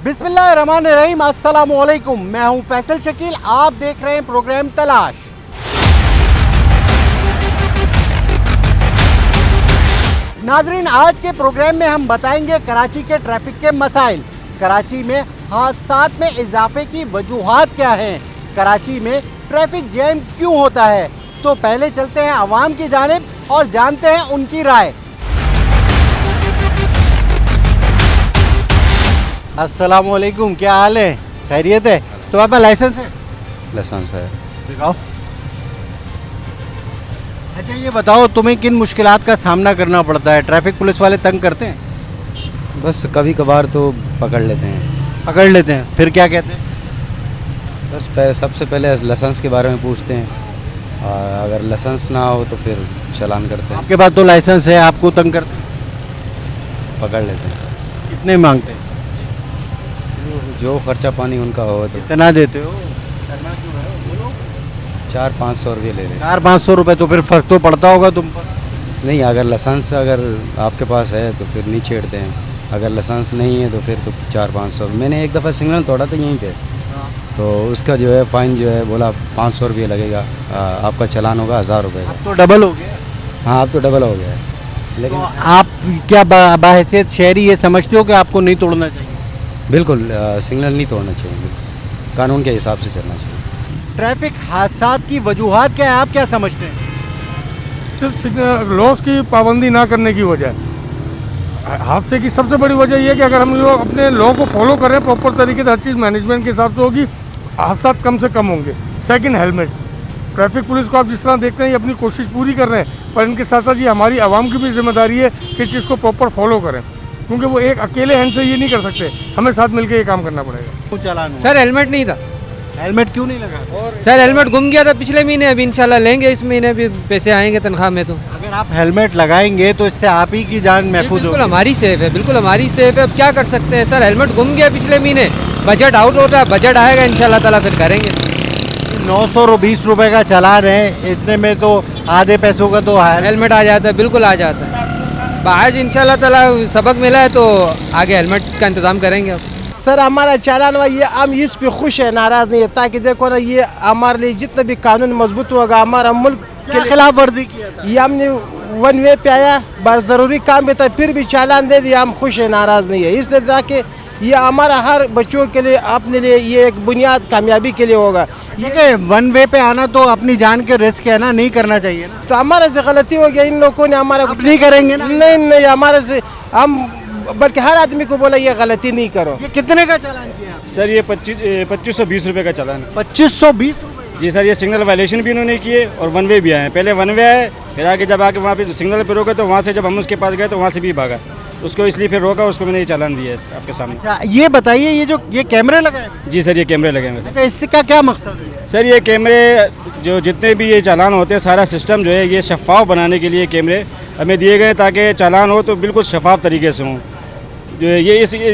बिस्मिल्लाहिर्रहमानिर्रहीम, अस्सलामुअलैकुम। मैं हूं फैसल शकील, आप देख रहे हैं प्रोग्राम तलाश। नाजरीन, आज के प्रोग्राम में हम बताएंगे कराची के ट्रैफिक के मसाइल, कराची में हादसात में इजाफे की वजूहात क्या हैं, कराची में ट्रैफिक जैम क्यों होता है। तो पहले चलते हैं अवाम की जानिब और जानते हैं उनकी राय। अस्सलामुअलैकुम, क्या हाल है? खैरियत है? तो आपका लाइसेंस है? लाइसेंस है। दिखाओ। अच्छा, ये बताओ तुम्हें किन मुश्किलात का सामना करना पड़ता है? ट्रैफिक पुलिस वाले तंग करते हैं? बस कभी कभार तो पकड़ लेते हैं। पकड़ लेते हैं, फिर क्या कहते हैं? बस सबसे पहले लाइसेंस के बारे में पूछते हैं, और अगर लाइसेंस ना हो तो फिर चालान करते हैं। आपके पास तो लाइसेंस है, आपको तंग करते हैं? पकड़ लेते हैं। कितने मांगते हैं? जो खर्चा पानी उनका हो तो कितना देते हो? करना क्यों है? बोलो। 400-500 रुपये ले लें। 400-500 रुपये? तो फिर फर्क तो पड़ता होगा तुम पर। नहीं, अगर लाइसेंस अगर आपके पास है तो फिर नहीं छेड़ते हैं, अगर लाइसेंस नहीं है तो फिर तो 400-500। मैंने एक दफ़ा सिग्नल तोड़ा था यहीं पे, तो उसका जो है फ़ाइन जो है बोला 500 रुपये लगेगा, आपका चालान होगा 1000 रुपये का। अब तो डबल हो गया। हाँ, अब तो डबल हो गया है। लेकिन तो आप क्या बाहैसियत शहरी ये समझते हो कि आपको नहीं तोड़ना चाहिए? बिल्कुल सिग्नल नहीं तोड़ना चाहिए, बिल्कुल कानून के हिसाब से चलना चाहिए। ट्रैफिक हादसात की वजूहात क्या है, आप क्या समझते हैं? सिर्फ लॉस की पाबंदी ना करने की वजह, हादसे की सबसे बड़ी वजह यह है कि अगर हम लोग अपने लॉ को फॉलो करें प्रॉपर तरीके से, हर चीज़ मैनेजमेंट के हिसाब से होगी, हादसा कम से कम होंगे। Second, helmet. ट्रैफिक पुलिस को आप जिस तरह देखते हैं ये अपनी कोशिश पूरी कर रहे हैं, पर इनके साथ साथ ये हमारी आवाम की भी जिम्मेदारी है कि इस चीज़ को प्रॉपर फॉलो करें, क्योंकि वो एक अकेले हैंड से ये नहीं कर सकते, हमें साथ मिलकर ये काम करना पड़ेगा। क्यों चालान हुआ? सर हेलमेट नहीं था। हेलमेट क्यों नहीं लगा? सर हेलमेट गुम गया था पिछले महीने, अभी इंशाल्लाह लेंगे, इस महीने भी पैसे आएंगे तनख्वाह में। तो अगर आप हेलमेट लगाएंगे तो इससे आप ही की जान महफूज बिल्कुल होगी। हमारी सेफ है, बिल्कुल हमारी सेफ है। अब क्या कर सकते हैं सर, हेलमेट गुम गया पिछले महीने, बजट आउट होता है, बजट आएगा इंशाल्लाह ताला फिर करेंगे। 920 रुपए का चालान है, इतने में तो आधे पैसों का तो है। हेलमेट आ जाता है, बिल्कुल आ जाता है। आज इंशाल्लाह ताला सबक मिला है तो आगे हेलमेट का इंतज़ाम करेंगे। अब सर हमारा चालान हुआ, ये हम इस पे खुश है, नाराज़ नहीं है, ताकि देखो ना ये हमारे लिए जितना भी कानून मजबूत होगा हमारा मुल्क के खिलाफ वर्जी किया था। ये हमने वन वे पे आया, बस ज़रूरी काम भी था, फिर भी चालान दे दिया, हम खुश है, नाराज़ नहीं है। इसलिए ताकि ये हमारा हर बच्चों के लिए, अपने लिए ये एक बुनियाद कामयाबी के लिए होगा। ठीक है, वन वे पे आना तो अपनी जान के रिस्क है ना, नहीं करना चाहिए ना। तो हमारे से गलती हो गया, इन लोगों ने हमारा अब नहीं करेंगे ना? नहीं, हमारे से हम, बल्कि हर आदमी को बोला ये गलती नहीं करो। ये कितने का चालान किया? सर ये 2520 रुपये का चालान है। 2520 रुपए? जी सर, ये सिग्नल वायलेशन भी इन्होंने किए और वन वे भी आए हैं। पहले वन वे आए, फिर आगे जब आके वहाँ पे सिग्नल पे रोका तो वहाँ से जब हम उसके पास गए तो वहाँ से भी भागा, उसको इसलिए फिर रोका, उसको मैंने ये चालान दिया है आपके सामने। अच्छा, ये बताइए, ये कैमरे लगाए हैं? जी सर, ये कैमरे लगे हुए हैं। अच्छा, इसका क्या मकसद है? सर ये कैमरे जो जितने भी ये चालान होते हैं, सारा सिस्टम जो है ये शफाफ बनाने के लिए कैमरे हमें दिए गए, ताकि चालान हो तो बिल्कुल शफाफ तरीके से हों, जो है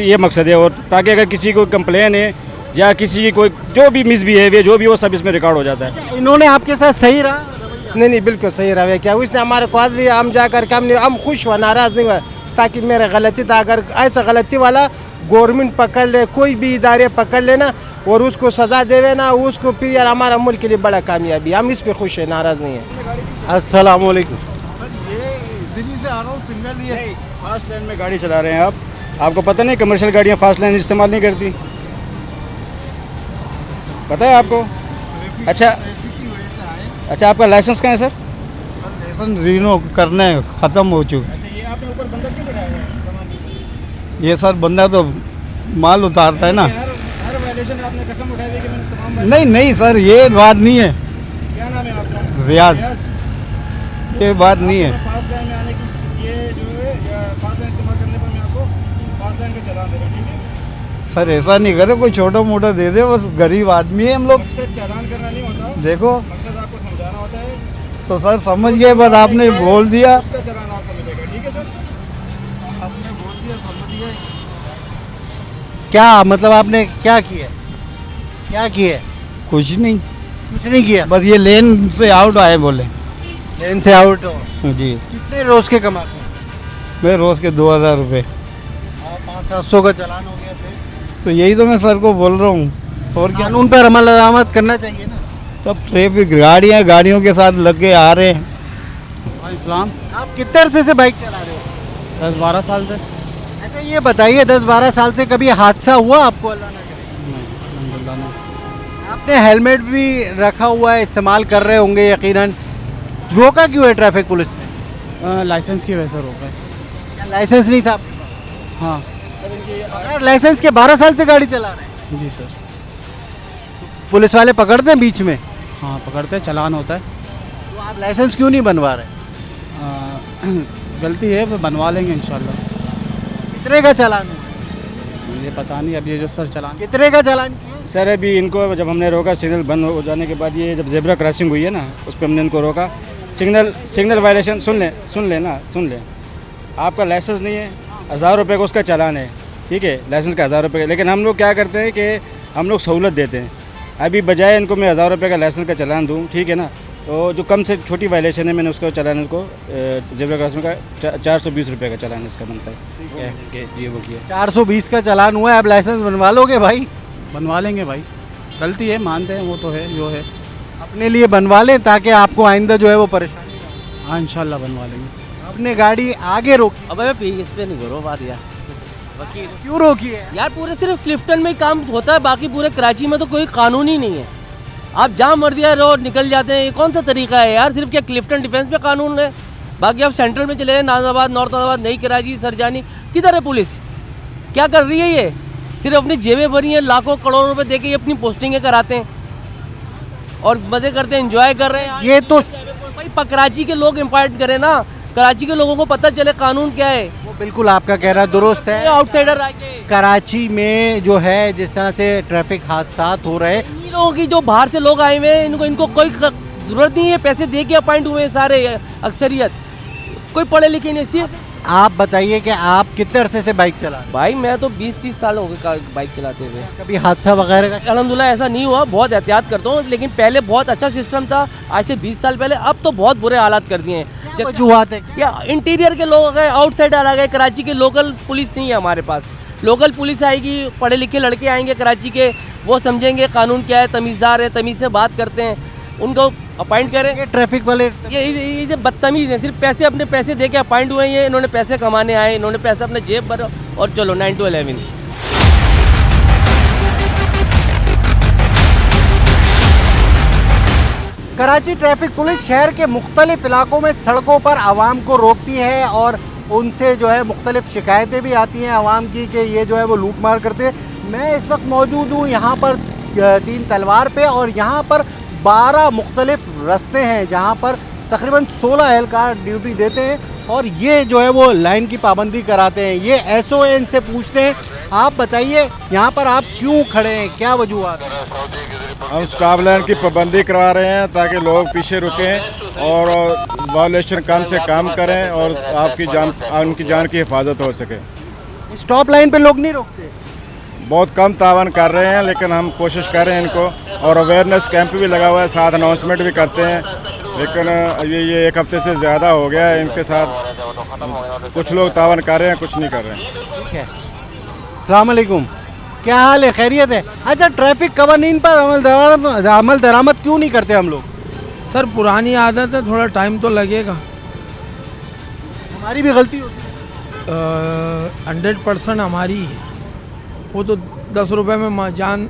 ये मकसद है। और ताकि अगर किसी को कंप्लेन है या किसी की कोई जो भी मिसबिहेवियर जो भी वो सब इसमें रिकॉर्ड हो जाता है। इन्होंने आपके साथ सही रहा? नहीं, बिल्कुल सही रहा। क्या उसने हमारे को दिया, हम जाकर हम खुश हुआ, नाराज़ नहीं हुआ, ताकि मेरा गलती था। अगर ऐसा गलती वाला गवर्नमेंट पकड़ ले, कोई भी इदारे पकड़ लेना और उसको सज़ा देवे ना, उसको फिर यार हमारा मुल्क के लिए बड़ा कामयाबी, हम इस पे खुश है, नाराज़ नहीं है। अस्सलाम वालेकुम। ये दिल्ली से आ रहा हूँ, सिग्नल ये फास्ट लाइन में गाड़ी चला रहे हैं आप, आपको पता नहीं कमर्शियल गाड़ियाँ फास्ट लाइन इस्तेमाल नहीं करती, पता है आपको? अच्छा, आपका लाइसेंस कहाँ है सर? लाइसेंस रीनो करने ख़त्म हो चुका। अच्छा, ये आपने ऊपर बंदा क्यों बैठाया है सामान? ये सर बंदा तो माल उतारता है ना। हर वायलेशन आपने कसम उठाई है कि मैंने तमाम। नहीं सर, ये बात नहीं है। क्या नाम है आपका? रियाज। ये बात नहीं है। फास्ट लाइन में आने की ये जो है फास्ट लाइन इस्तेमाल करने पर मैं आपको फास्ट लाइन का चालान दे रहा हूँ, ठीक है? सर ऐसा नहीं करे, कोई छोटा मोटा दे दे, बस गरीब आदमी है हम लोग। मकसद चालान करना नहीं होता, देखो मकसद आपको समझाना होता है। तो सर समझ गए, बस आपने बोल दिया। उसका चालान आपको मिलेगा, ठीक है सर? आपने बोल दिया, समझ गए। क्या मतलब आपने क्या किया? क्या किया? कुछ नहीं किया, बस ये लेन से आउट आए बोले। लेन से आउट हो? जी। कितने रोज के कमाते हैं? मैं रोज़ के 2000 रुपये। 500-700 का चालान हो गया। फिर तो यही तो मैं सर को बोल रहा हूँ। और क्या, कानून पर अमल दरामद करना चाहिए ना। तब ट्रैफिक गाड़ियों के साथ लग के आ रहे हैं। इस्लाम आप कितने अरसे से बाइक चला रहे हो? 10-12 साल से। अच्छा ये बताइए 10-12 साल से कभी हादसा हुआ आपको? अल्लाह ना करे। अल्हम्दुलिल्लाह नहीं। आपने हेलमेट भी रखा हुआ है, इस्तेमाल कर रहे होंगे यकीनन। रोका क्यों है ट्रैफिक पुलिस ने? लाइसेंस की वजह से रोका है। क्या लाइसेंस नहीं था आपके पास? हाँ बगैर लाइसेंस के 12 साल से गाड़ी चला रहे हैं। जी सर। पुलिस वाले पकड़ते हैं बीच में, हाँ पकड़ते हैं, चालान होता है। तो आप लाइसेंस क्यों नहीं बनवा रहे? गलती है, वो बनवा लेंगे इंशाल्लाह। कितने का चालान हुआ? मुझे पता नहीं, अब ये जो सर चालान कितने का चालान किया? सर अभी इनको जब हमने रोका सिग्नल बंद हो जाने के बाद, ये जब जेब्रा क्रॉसिंग हुई है ना, उस पर हमने इनको रोका। सिग्नल वायलेशन सुन लें आपका लाइसेंस नहीं है, 1000 रुपये का उसका चालान है, ठीक है, लाइसेंस का 1000 रुपये का। लेकिन हम लोग क्या करते हैं कि हम लोग सहूलत देते हैं। अभी बजाय इनको मैं 1000 रुपये का लाइसेंस का चालान दूँ, ठीक है ना, तो जो कम से छोटी वायलेशन है मैंने उसका चालान इसको जेब्रा क्रॉसिंग का 420 रुपये का चालान इसका बनता है। ठीक है जी, वो किया 420 का चालान हुआ है, आप लाइसेंस बनवा लोगे भाई? बनवा लेंगे भाई, गलती है मानते हैं, वो तो है जो है। अपने लिए बनवा लें ताकि आपको आइंदा जो है वो परेशानी ना हो। हाँ इंशाल्लाह बनवा लेंगे। अपने गाड़ी आगे रोकी, अबे इस पे नहीं करो बात यार। वकील क्यों रोकी है? यार पूरे सिर्फ क्लिफ्टन में ही काम होता है, बाकी पूरे कराची में तो कोई कानून ही नहीं है। आप जहाँ मर दिया रोड निकल जाते हैं, ये कौन सा तरीका है यार? सिर्फ क्या क्लिफ्टन डिफेंस पे कानून है? बाकी आप सेंट्रल में चले गए, नाजाबाद, नॉर्थाबाद, नई कराची, सरजानी, किधर है पुलिस? क्या कर रही है ये? सिर्फ अपनी जेबें भरी हैं, लाखों करोड़ों रुपए दे के ये अपनी पोस्टिंगें कराते हैं और मज़े करते हैं, एंजॉय कर रहे हैं। ये तो भाई कराची के लोग इम्पायर्ट करें ना, कराची के लोगों को पता चले कानून क्या है। वो बिल्कुल आपका कहना दुरुस्त है। आउटसाइडर आके कराची में जो है जिस तरह से ट्रैफिक हादसात हो रहे हैं, इन लोगों की जो बाहर से लोग आए हुए हैं, इनको कोई जरूरत नहीं है, पैसे दे के अपॉइंट हुए हैं सारे, अक्सरियत कोई पढ़े लिखे नहीं। सी आप बताइए कि आप कितने अरसे से बाइक चला रहे भाई मैं तो 20-30 साल हो गए बाइक चलाते हुए। हैं? कभी हादसा वगैरह का? अल्हम्दुलिल्लाह ऐसा नहीं हुआ, बहुत एहतियात करता हूँ, लेकिन पहले बहुत अच्छा सिस्टम था आज से 20 साल पहले। अब तो बहुत बुरे हालात कर दिए हैं। क्या वजूहात है? या इंटीरियर के लोग आ गए, आउटसाइडर आ गए, कराची के लोकल पुलिस नहीं है हमारे पास। लोकल पुलिस आएगी, पढ़े लिखे लड़के आएंगे कराची के, वो समझेंगे कानून क्या है, तमीज़दार है, तमीज़ से बात करते हैं, उनको अपॉइंट करें। ये ट्रैफिक वाले ये बदतमीज़ हैं, सिर्फ पैसे अपने पैसे दे के अपॉइंट हुए हैं। ये इन्होंने पैसे कमाने आए, इन्होंने पैसे अपने जेब भरो और चलो 9 to 11। कराची ट्रैफिक पुलिस शहर के मुख्तलिफ इलाकों में सड़कों पर आवाम को रोकती है और उनसे जो है मुख्तलिफ शिकायतें भी आती हैं आवाम की कि ये जो है वो लूट मार करते हैं। मैं इस वक्त मौजूद हूँ यहाँ पर 3 तलवार पे और यहाँ पर 12 मुख्तलिफ रास्ते हैं जहाँ पर तकरीबन 16 एहलकार ड्यूटी देते हैं और ये जो है वो लाइन की पाबंदी कराते हैं। ये SO इनसे पूछते हैं, आप बताइए यहाँ पर आप क्यों खड़े हैं, क्या वजूहत है? हम स्टॉप लाइन की पाबंदी करवा रहे हैं ताकि लोग पीछे रुकें और वायलेशन कम से कम करें और उनकी जान की हिफाजत हो सके। स्टॉप लाइन पे लोग नहीं रोकते? बहुत कम तावन कर रहे हैं, लेकिन हम कोशिश कर रहे हैं इनको, और अवेयरनेस कैंप भी लगा हुआ है, साथ अनाउंसमेंट भी करते हैं। लेकिन ये 1 हफ्ते से ज़्यादा हो गया है इनके साथ। कुछ लोग तावन कर रहे हैं, कुछ नहीं कर रहे हैं। ठीक है, अस्सलाम वालेकुम, क्या हाल है, खैरियत है? अच्छा, ट्रैफिक कवानीन पर अमल दरामद क्यों नहीं करते हम लोग? सर पुरानी आदत है, थोड़ा टाइम तो लगेगा। हमारी भी गलती होती है? 100% हमारी ही है। वो तो 10 रुपए में जान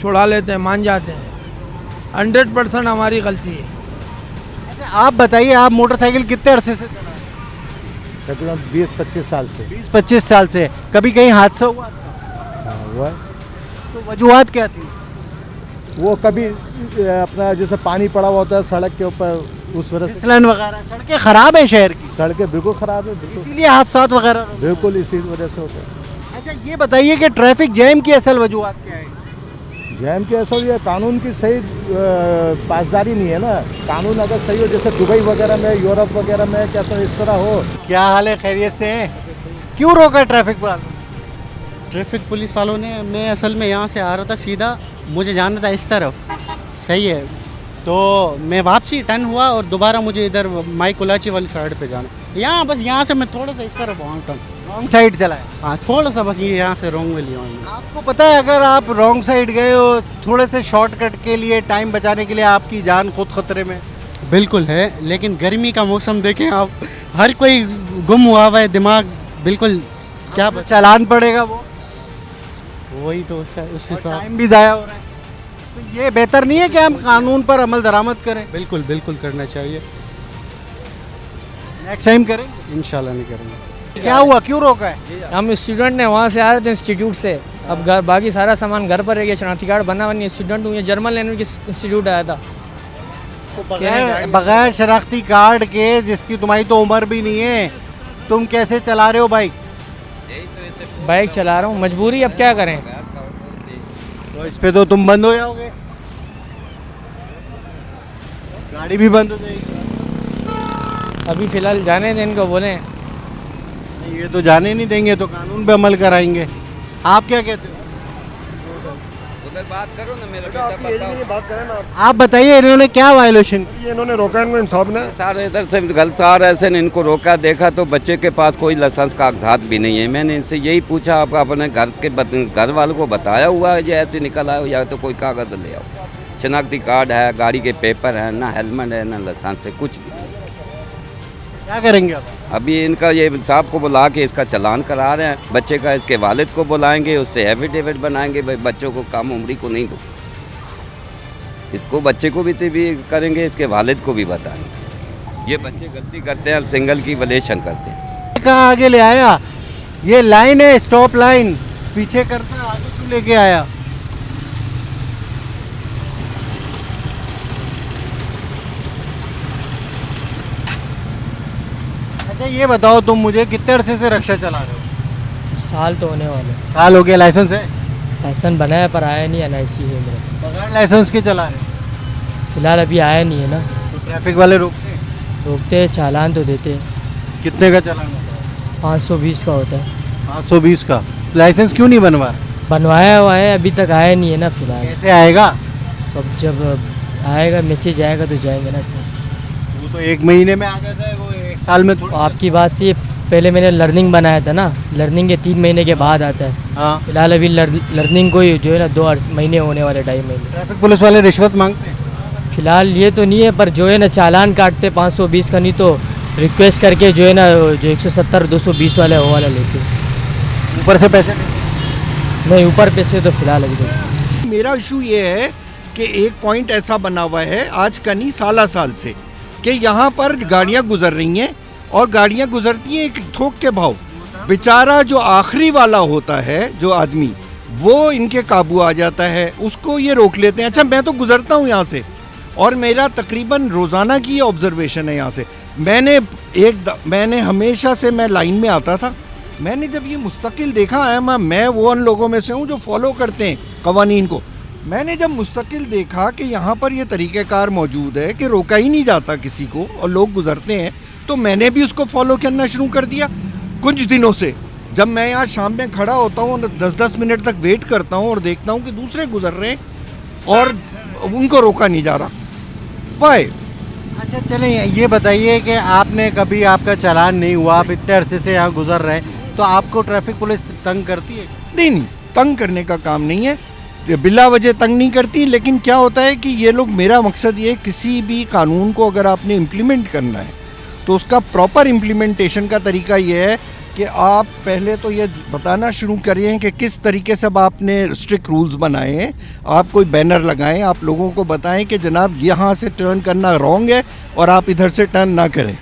छुड़ा लेते हैं, मान जाते हैं। 100% हमारी गलती है। अच्छा, आप बताइए, आप मोटरसाइकिल कितने अरसे से चला रहे हैं? तकरीबन 20-25 साल से 20-25 साल से। कभी कहीं हादसा हुआ? हुआ। तो वजूहात क्या थी? वो कभी अपना जैसे पानी पड़ा हुआ होता है सड़क के ऊपर, उस वजह से फिसलन वगैरह। सड़कें ख़राब है शहर की, सड़कें बिल्कुल ख़राब है, बिल्कुल इसीलिए हादसा वगैरह। बिल्कुल इसी वजह से होता है। अच्छा, ये बताइए कि ट्रैफिक जैम की असल वजूहात क्या है? जैम की असल ये कानून की सही पासदारी नहीं है ना। कानून अगर सही हो, जैसे दुबई वगैरह में, यूरोप वगैरह में कैसा इस तरह हो। क्या हाल है, खैरियत से हैं? क्यों रोका ट्रैफिक वालों? ट्रैफिक पुलिस वालों ने, मैं असल में यहाँ से आ रहा था, सीधा मुझे जाना था इस तरफ, सही है, तो मैं वापसी टर्न हुआ और दोबारा मुझे इधर माई कुलाची वाली साइड पे जाना। यहाँ बस यहाँ से मैं थोड़ा सा इस तरफ आऊँ टर्न। रॉन्ग साइड चलाए। हाँ थोड़ा सा बस ये यहाँ से रॉन्ग में लिया हूँ। आपको पता है अगर आप रॉन्ग साइड गए हो थोड़े से शॉर्टकट के लिए टाइम बचाने के लिए आपकी जान खुद खतरे में। बिल्कुल है, लेकिन गर्मी का मौसम देखें आप, हर कोई गुम हुआ है, दिमाग बिल्कुल क्या चालान पड़ेगा वो, वही तो उस हिसाब। टाइम भी ज़ाया हो रहा है। तो ये बेहतर नहीं है कि हम कानून पर अमल दरामद करें? बिल्कुल बिल्कुल करना चाहिए। नेक्स्ट टाइम करेंगे? इंशाल्लाह नहीं करेंगे। क्या हुआ, क्यों रोका है? हम स्टूडेंट ने वहाँ से आ रहे थे इंस्टीट्यूट से, अब घर बाकी सारा सामान घर पर रह गया, शनाख्ती कार्ड बना हुआ नहीं, स्टूडेंट हूँ, ये जर्मन लैंग्वेज इंस्टीट्यूट आया था। बगैर शनाख्ती कार्ड के, जिसकी तुम्हारी तो उम्र भी नहीं है, तुम कैसे चला रहे हो बाइक? बाइक चला रहा हूँ, मजबूरी, अब क्या करें। तो इस पे तो तुम बंद हो जाओगे, गाड़ी भी बंद हो जाएगी। अभी फ़िलहाल जाने दें इनको, बोलें ये तो जाने नहीं देंगे तो कानून पे अमल कराएंगे। आप क्या कहते हो? उधर बात करो ना, मेरा बेटा बात करें ना आप बताइए इन्होंने क्या वायलेशन? ये इन्होंने रोका इनको इंसाफ ने। सारे इधर से गलत आ रहे से इनको रोका, देखा तो बच्चे के पास कोई लाइसेंस कागजात भी नहीं है। मैंने इनसे यही पूछा, आप अपने घर वालों को बताया हुआ है ये ऐसे निकल आए या तो कोई कागज़ ले आओ, शनाख्ती कार्ड है, गाड़ी के पेपर है, ना हेलमेट है, ना लाइसेंस है, कुछ भी नहीं। क्या करेंगे अब? अभी इनका ये साहब को बुला के इसका चालान करा रहे हैं, बच्चे का इसके वालिद को बुलाएंगे, उससे एफिडेविट बनाएंगे, भाई बच्चों को कम उम्री को नहीं दो, इसको बच्चे को भी करेंगे, इसके वालिद को भी बताएंगे। ये बच्चे गलती करते हैं, सिंगल की वलेशन करते हैं। कहाँ आगे ले आया? ये लाइन है, स्टॉप लाइन, पीछे करता आगे क्यों लेके आया? अच्छा ये बताओ तुम मुझे, कितने अरसे से रिक्शा चला रहे हो? साल तो होने वाले। साल हो गया। लाइसेंस है? लाइसेंस बनाया पर आया नहीं, NIC है मेरा। बगैर लाइसेंस के चला रहे हो? फ़िलहाल अभी आया नहीं है ना। तो ट्रैफिक वाले रोकते हैं? रोकते हैं, चालान तो देते हैं। कितने का चालान होता है? 520 का होता है। 520 का? लाइसेंस क्यों नहीं बनवा रहा? बनवाया हुआ है, अभी तक आया नहीं है ना फ़िलहाल। कैसे आएगा? तो अब जब आएगा, मैसेज आएगा तो जाएंगे ना सर। वो तो 1 महीने में आ जाता है, वो 1 साल में थोड़ा। आपकी बात से पहले मैंने लर्निंग बनाया था ना, लर्निंग के 3 महीने के बाद आता है। हाँ। फिलहाल अभी लर्निंग को ही जो है ना 2 महीने होने वाले, 2.5 महीने। ट्रैफिक पुलिस वाले रिश्वत मांगते हैं? फिलहाल ये तो नहीं है, पर जो है ना चालान काटते 520 का, नहीं तो रिक्वेस्ट करके जो है ना जो 170 220 वाला वो वाला लेते। ऊपर से पैसे नहीं, ऊपर पैसे तो फिलहाल अभी तो। मेरा इशू ये है कि एक पॉइंट ऐसा बना हुआ है आज का नहीं, साल से, कि यहाँ पर गाड़ियाँ गुजर रही हैं और गाड़ियाँ गुजरती हैं एक थोक के भाव। बेचारा जो आखिरी वाला होता है, जो आदमी, वो इनके काबू आ जाता है, उसको ये रोक लेते हैं। अच्छा मैं तो गुजरता हूँ यहाँ से और मेरा तकरीबन रोज़ाना की ऑब्जर्वेशन है यहाँ से। मैंने हमेशा से मैं लाइन में आता था, मैंने जब ये मुस्तकिल देखा है, मैं वो उन लोगों में से हूँ जो फॉलो करते हैं कवानीन को। मैंने जब मुस्तकिल देखा कि यहाँ पर ये तरीक़ेकार मौजूद है कि रोका ही नहीं जाता किसी को और लोग गुजरते हैं, तो मैंने भी उसको फॉलो करना शुरू कर दिया कुछ दिनों से। जब मैं यहाँ शाम में खड़ा होता हूँ और 10-10 मिनट तक वेट करता हूँ और देखता हूँ कि दूसरे गुजर रहे हैं और उनको रोका नहीं जा रहा। वाई? अच्छा चलें, ये बताइए कि आपने कभी, आपका चालान नहीं हुआ, आप इतने अरसे से यहाँ गुजर रहे हैं, तो आपको ट्रैफिक पुलिस तंग करती है? नहीं, तंग करने का काम नहीं है, बिला वजह तंग नहीं करती। लेकिन क्या होता है कि ये लोग, मेरा मकसद ये, किसी भी कानून को अगर आपने इम्प्लीमेंट करना है तो उसका प्रॉपर इम्प्लीमेंटेशन का तरीका ये है कि आप पहले तो ये बताना शुरू करिए कि किस तरीके से आपने स्ट्रिक्ट रूल्स बनाए हैं। आप कोई बैनर लगाएं, आप लोगों को बताएं कि जनाब यहाँ से टर्न करना रॉन्ग है और आप इधर से टर्न ना करें।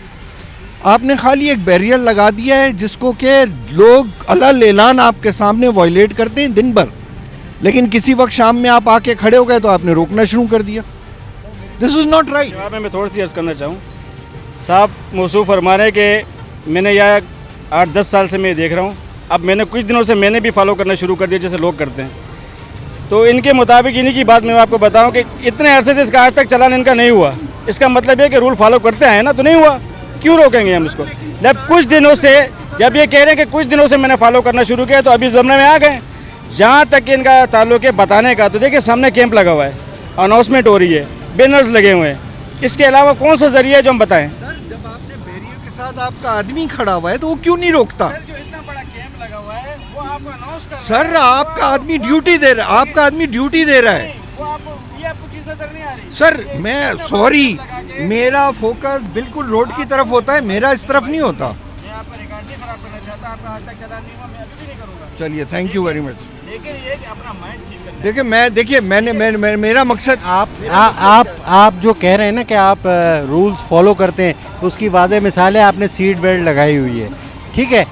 आपने खाली एक बैरियर लगा दिया है जिसको कि लोग अला-लेलान आपके सामने वायलेट करते हैं दिन भर, लेकिन किसी वक्त शाम में आप आके खड़े हो गए तो आपने रोकना शुरू कर दिया। This is not right. मैं थोड़ी सी अर्ज़ करना चाहूँ, साहब मौसूफ फरमा रहे कि मैंने यह 8-10 साल से मैं देख रहा हूँ, अब मैंने कुछ दिनों से मैंने भी फॉलो करना शुरू कर दिया जैसे लोग करते हैं। तो इनके मुताबिक, इन्हीं की बात मैं आपको बताऊँ कि इतने अरसे से इसका आज तक चालान इनका नहीं हुआ, इसका मतलब ये कि रूल फॉलो करते हैं ना, तो नहीं हुआ, क्यों रोकेंगे हम इसको? जब कुछ दिनों से, जब ये कह रहे हैं कि कुछ दिनों से मैंने फॉलो करना शुरू किया, तो अभी ज़माने में आ गए। जहाँ तक कि इनका ताल्लुक है बताने का, तो देखिए सामने कैंप लगा हुआ है, अनाउंसमेंट हो रही है, बैनर्स लगे हुए हैं, इसके अलावा कौन सा जरिया है जो हम बताएं? सर जब आपने बैरियर के साथ आपका आदमी खड़ा हुआ है तो वो क्यों नहीं रोकता? जो इतना बड़ा वो आपको अनाउंस कर सर आपका आदमी ड्यूटी दे रहा है, आपका आदमी ड्यूटी दे रहा है। वो आपको ये आपको चीज़ें तक नहीं आ रही। सर मैं सॉरी, मेरा फोकस बिल्कुल रोड की तरफ होता है, मेरा इस तरफ नहीं होता। मैं आपका रिकॉर्ड नहीं खराब करना चाहता, आपका आज तक चला नहीं हुआ, मैं अभी भी नहीं करूँगा। चलिए, थैंक यू वेरी मच। लेकिन ये कि अपना माइंड ठीक करना। देखिए मैंने मेरा मकसद आप जो कह रहे हैं ना कि आप रूल्स फॉलो करते हैं, उसकी वाज़े मिसाल है आपने सीट बेल्ट लगाई हुई है, ठीक है।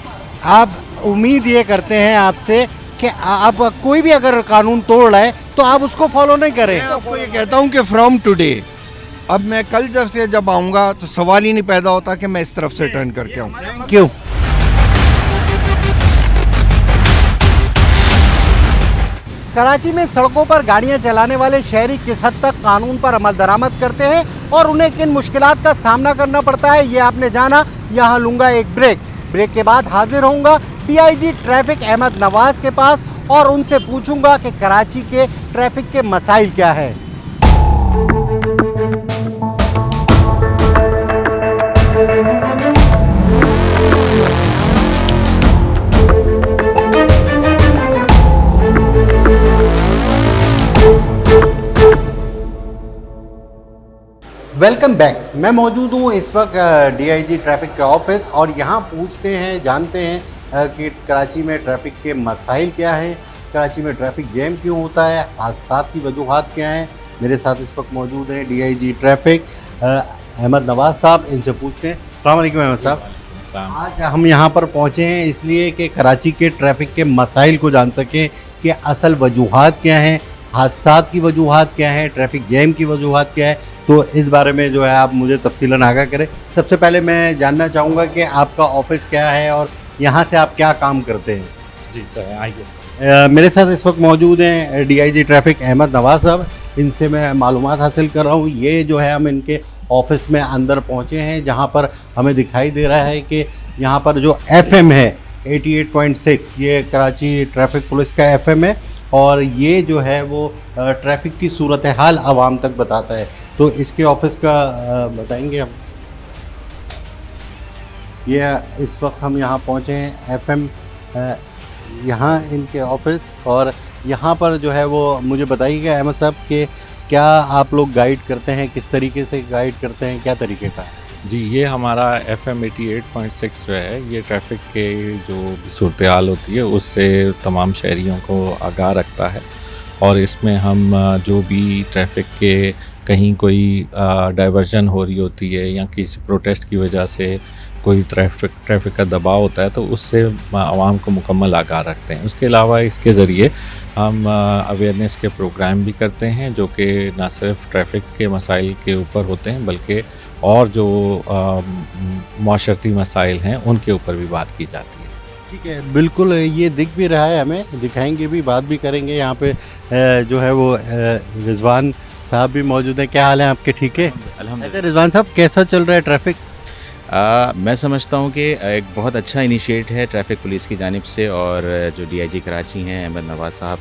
आप उम्मीद ये करते हैं आपसे कि आप कोई भी अगर कानून तोड़ रहा है तो आप उसको फॉलो नहीं करें। मैं आपको ये कहता हूँ कि फ्रॉम टुडे, अब मैं कल जब आऊँगा तो सवाल ही नहीं पैदा होता कि मैं इस तरफ से टर्न करके आऊँ। क्यों? कराची में सड़कों पर गाड़ियां चलाने वाले शहरी किस हद तक कानून पर अमल दरामद करते हैं और उन्हें किन मुश्किलात का सामना करना पड़ता है, ये आपने जाना। यहाँ लूँगा एक ब्रेक के बाद हाजिर होऊंगा डीआईजी ट्रैफिक अहमद नवाज के पास और उनसे पूछूंगा कि कराची के ट्रैफिक के मसाइल क्या है। Welcome back. मैं मौजूद हूँ इस वक्त डीआईजी ट्रैफिक के ऑफिस और यहाँ पूछते हैं, जानते हैं कि कराची में ट्रैफिक के मसाइल क्या हैं, कराची में ट्रैफिक जैम क्यों होता है, हादसात की वजूहात क्या हैं। मेरे साथ इस वक्त मौजूद हैं डीआईजी ट्रैफिक अहमद नवाज साहब, इनसे पूछते हैं। अस्सलाम वालेकुम अहमद साहब। आज हम यहाँ पर पहुँचे हैं इसलिए कि कराची के ट्रैफिक के मसाइल को जान सकें कि असल वजूहात क्या हैं, हादसात की वजूहात क्या है, ट्रैफिक जैम की वजूहात क्या है। तो इस बारे में जो है आप मुझे तफसीलन आगाह करें। सबसे पहले मैं जानना चाहूँगा कि आपका ऑफिस क्या है और यहाँ से आप क्या काम करते हैं। जी सर, आइए। मेरे साथ इस वक्त मौजूद हैं डीआईजी ट्रैफिक अहमद नवाज साहब, इनसे मैं मालूमात हासिल कर रहा हूँ। ये जो है हम इनके ऑफिस में अंदर पहुँचे हैं जहाँ पर हमें दिखाई दे रहा है कि यहाँ पर जो FM है 88.6, ये कराची ट्रैफिक पुलिस का FM है और ये जो है वो ट्रैफिक की सूरत हाल आवाम तक बताता है। तो इसके ऑफिस का बताएंगे हम। ये इस वक्त हम यहाँ पहुँचे हैं FM यहाँ इनके ऑफिस, और यहाँ पर जो है वो मुझे बताइएगा अहमद साहब कि क्या आप लोग गाइड करते हैं, किस तरीके से गाइड करते हैं, क्या तरीके का है? जी, ये हमारा FM 88.6 जो है ये ट्रैफिक के जो सूरत हाल होती है उससे तमाम शहरियों को आगाह रखता है। और इसमें हम जो भी ट्रैफिक के कहीं कोई डाइवर्जन हो रही होती है या किसी प्रोटेस्ट की वजह से कोई ट्रैफिक का दबाव होता है तो उससे आवाम को मुकम्मल आगाह रखते हैं। उसके अलावा इसके ज़रिए हम अवेयरनेस के प्रोग्राम भी करते हैं जो कि न सिर्फ ट्रैफिक के मसाइल के ऊपर होते हैं बल्कि और जो माशरती मसाइल हैं उनके ऊपर भी बात की जाती है। ठीक है, बिल्कुल ये दिख भी रहा है, हमें दिखाएंगे भी, बात भी करेंगे। यहाँ पे जो है वो रिजवान साहब भी मौजूद हैं। क्या हाल है आपके? ठीक है अल्हम्दुलिल्लाह। रिजवान साहब, कैसा चल रहा है ट्रैफिक? मैं समझता हूँ कि एक बहुत अच्छा इनिशिएट है ट्रैफिक पुलिस की जानिब से, और जो डीआईजी कराची हैं अहमद नवाज साहब,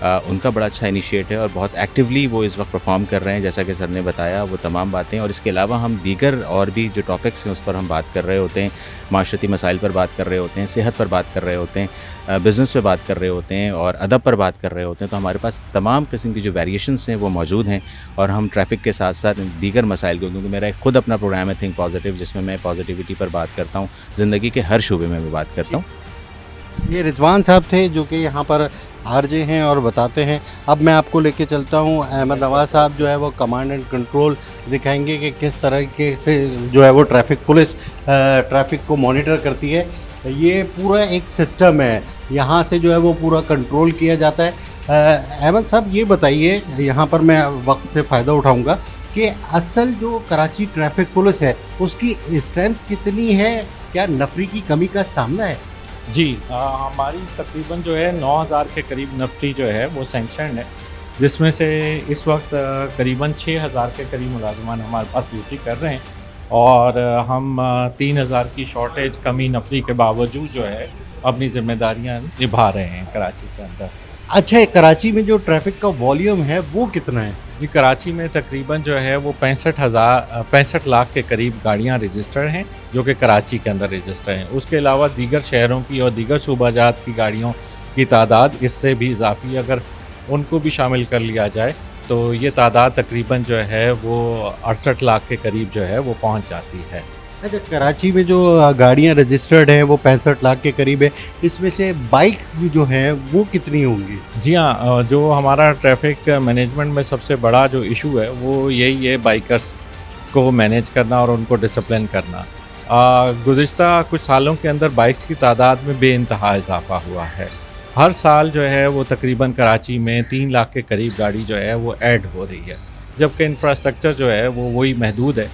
उनका बड़ा अच्छा इनिशिएट है और बहुत एक्टिवली वो इस वक्त परफॉर्म कर रहे हैं। जैसा कि सर ने बताया वो तमाम बातें, और इसके अलावा हम दीगर और भी जो टॉपिक्स हैं उस पर हम बात कर रहे होते हैं, माशरती मसाइल पर बात कर रहे होते हैं, सेहत पर बात कर रहे होते हैं, बिज़नेस पे बात कर रहे होते हैं और अदब पर बात कर रहे होते हैं। तो हमारे पास तमाम किस्म की जो वेरिएशंस हैं वो मौजूद हैं, और हम ट्रैफिक के साथ साथ दीगर मसाइल को, क्योंकि मेरा खुद अपना प्रोग्राम है थिंक पॉजिटिव, जिसमें मैं पॉजिटिविटी पर बात करता हूँ, ज़िंदगी के हर शूबे में मैं बात करता हूँ। ये रिजवान साहब थे जो कि यहाँ पर आरजे हैं और बताते हैं। अब मैं आपको लेके चलता हूँ, अहमद नवाज साहब जो है वो कमांड एंड कंट्रोल दिखाएंगे कि किस तरीके से जो है वो ट्रैफिक पुलिस ट्रैफिक को मॉनिटर करती है। ये पूरा एक सिस्टम है, यहाँ से जो है वो पूरा कंट्रोल किया जाता है। अहमद साहब ये बताइए, यहाँ पर मैं वक्त से फ़ायदा उठाऊँगा कि असल जो कराची ट्रैफिक पुलिस है उसकी स्ट्रेंथ कितनी है, क्या नफरी की कमी का सामना है? जी, हमारी तकरीबन जो है 9000 के करीब नफरी जो है वो सेंक्शन है, जिसमें से इस वक्त करीबन 6000 के करीब मुलाजमान हमारे पास ड्यूटी कर रहे हैं, और हम 3000 की शॉर्टेज कमी नफरी के बावजूद जो है अपनी जिम्मेदारियां निभा रहे हैं कराची के अंदर। अच्छा, कराची में जो ट्रैफिक का वॉल्यूम है वो कितना है? ये कराची में तकरीबन जो है वो 65 लाख के करीब गाड़ियाँ रजिस्टर्ड हैं जो कि कराची के अंदर रजिस्टर्ड हैं। उसके अलावा दीगर शहरों की और दीगर सूबाजात की गाड़ियों की तादाद इससे भी इजाफी, अगर उनको भी शामिल कर लिया जाए तो ये तादाद तकरीबन जो है वो 68 लाख के करीब जो है वो पहुंच जाती है। अच्छा, कराची में जो गाड़ियाँ रजिस्टर्ड हैं वो 65 लाख के करीब है, इसमें से बाइक जो है वो कितनी होंगी? जी हाँ, जो हमारा ट्रैफिक मैनेजमेंट में सबसे बड़ा जो इशू है वो यही है, बाइकर्स को मैनेज करना और उनको डिसिप्लिन करना। गुज़िश्ता कुछ सालों के अंदर बाइक्स की तादाद में बेइंतहा इजाफा हुआ है। हर साल जो है वो तकरीबन कराची में 3 लाख के करीब गाड़ी जो है वो ऐड हो रही है, जबकि इंफ्रास्ट्रक्चर जो है वो वही महदूद है।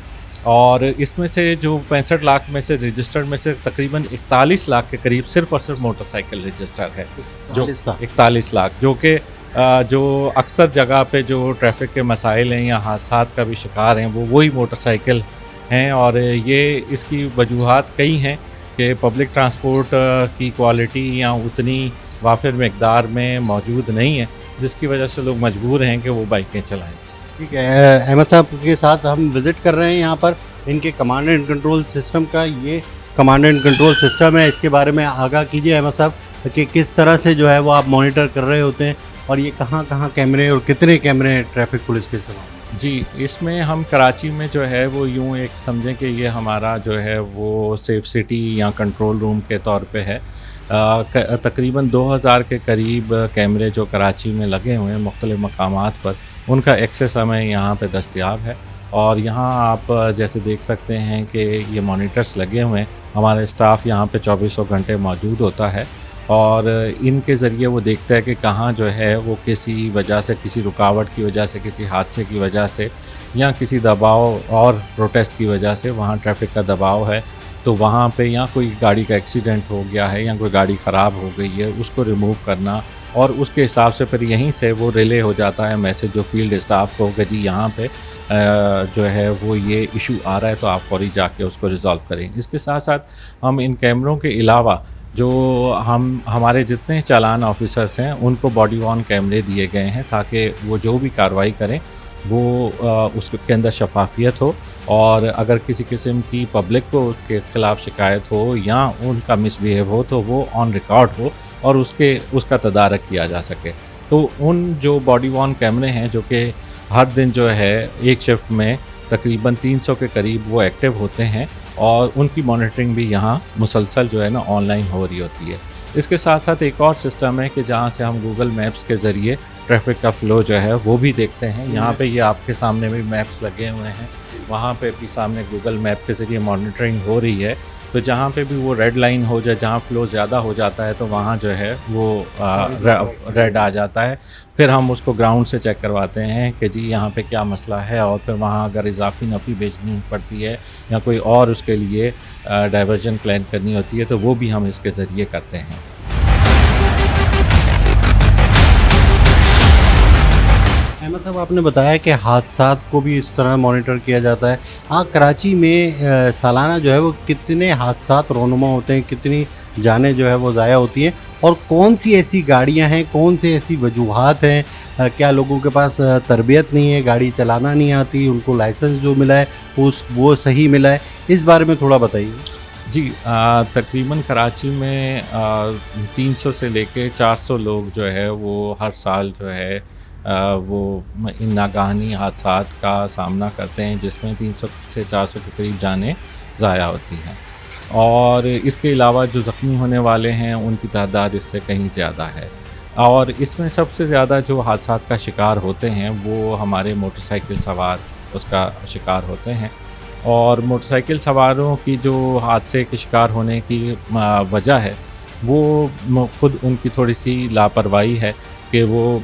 और इसमें से जो 65 लाख में से रजिस्टर्ड में से तकरीबन 41 लाख के करीब सिर्फ और सिर्फ मोटरसाइकिल रजिस्टर्ड है, जो 41 लाख, जो कि जो अक्सर जगह पे जो ट्रैफिक के मसाइल हैं या हादसात का भी शिकार हैं वो वही मोटरसाइकिल हैं। और ये इसकी वजूहात कई हैं कि पब्लिक ट्रांसपोर्ट की क्वालिटी या उतनी वाफिर मकदार में मौजूद नहीं है, जिसकी वजह से लोग मजबूर हैं कि वो बाइकें चलाएँ। ठीक है, अहमद साहब के साथ हम विज़िट कर रहे हैं यहाँ पर इनके कमांड एंड कंट्रोल सिस्टम का। ये कमांड एंड कंट्रोल सिस्टम है, इसके बारे में आगाह कीजिए अहमद साहब कि किस तरह से जो है वो आप मॉनिटर कर रहे होते हैं और ये कहाँ कहाँ कैमरे और कितने कैमरे ट्रैफिक पुलिस के इस्तेमाल? जी, इसमें हम कराची में जो है वो यूँ एक समझें कि ये हमारा जो है वो सेफ सिटी या कंट्रोल रूम के तौर पे है। तकरीबन 2000 के करीब कैमरे जो कराची में लगे हुए हैं मुख्तलिफ़ मकामात पर, उनका एक्सेस हमें यहाँ पे दस्तयाब है। और यहाँ आप जैसे देख सकते हैं कि ये मॉनिटर्स लगे हुए हैं, हमारे स्टाफ यहाँ पे 24 घंटे मौजूद होता है और इनके ज़रिए वो देखता है कि कहाँ जो है वो किसी वजह से, किसी रुकावट की वजह से, किसी हादसे की वजह से या किसी दबाव और प्रोटेस्ट की वजह से वहाँ ट्रैफिक का दबाव है, तो वहाँ पे या कोई गाड़ी का एक्सीडेंट हो गया है या कोई गाड़ी ख़राब हो गई है, उसको रिमूव करना और उसके हिसाब से फिर यहीं से वो रिले हो जाता है मैसेज जो फील्ड स्टाफ को कि जी यहाँ पे जो है वो ये इशू आ रहा है, तो आप फौरी जाके उसको रिज़ॉल्व करें। इसके साथ साथ हम इन कैमरों के अलावा जो हमारे जितने चालान ऑफिसर्स हैं उनको बॉडी वॉर्न कैमरे दिए गए हैं ताकि वो जो भी कार्रवाई करें वो उसके अंदर शफाफियत हो और अगर किसी किस्म की पब्लिक को उसके ख़िलाफ़ शिकायत हो या उनका मिसबिहेव हो तो वो ऑन रिकॉर्ड हो और उसका तदारक किया जा सके। तो उन जो बॉडी वॉर्न कैमरे हैं जो कि हर दिन जो है एक शिफ्ट में तकरीबन 300 के करीब वो एक्टिव होते हैं और उनकी मॉनिटरिंग भी यहाँ मुसलसल जो है ना ऑनलाइन हो रही होती है। इसके साथ साथ एक और सिस्टम है कि जहाँ से हम गूगल मैप्स के ज़रिए ट्रैफिक का फ़्लो जो है वो भी देखते हैं। यहाँ पे ये आपके सामने भी मैप्स लगे हुए हैं, वहाँ पे भी सामने गूगल मैप के ज़रिए मॉनिटरिंग हो रही है। तो जहाँ पे भी वो रेड लाइन हो जाए, जहाँ फ़्लो ज़्यादा हो जाता है तो वहाँ जो है वो रेड आ जाता है। फिर हम उसको ग्राउंड से चेक करवाते हैं कि जी यहाँ पे क्या मसला है और फिर वहाँ अगर इजाफी नफ़ी भेजनी पड़ती है या कोई और उसके लिए डाइवर्जन प्लान करनी होती है तो वो भी हम इसके ज़रिए करते हैं। अहमद साहब, आपने बताया कि हादसात को भी इस तरह मॉनिटर किया जाता है। कराची में सालाना जो है वो कितने हादसात रोनुमा होते हैं, कितनी जानें जो है वो ज़ाया होती हैं और कौन सी ऐसी गाड़ियां हैं, कौन सी ऐसी वजूहात हैं? क्या लोगों के पास तरबियत नहीं है, गाड़ी चलाना नहीं आती, उनको लाइसेंस जो मिला है वो सही मिला है? इस बारे में थोड़ा बताइए। जी, तकरीबन कराची में 300 से लेके 400 लोग जो है वो हर साल जो है वो इन नागाहानी हादसात का सामना करते हैं जिसमें 300 से 400 के करीब जानें ज़ाया होती हैं और इसके अलावा जो ज़ख्मी होने वाले हैं उनकी तादाद इससे कहीं ज़्यादा है। और इसमें सबसे ज़्यादा जो हादसात का शिकार होते हैं वो हमारे मोटरसाइकिल सवार उसका शिकार होते हैं और मोटरसाइकिल सवारों की जो हादसे के शिकार होने की वजह है वो ख़ुद उनकी थोड़ी सी लापरवाही है कि वो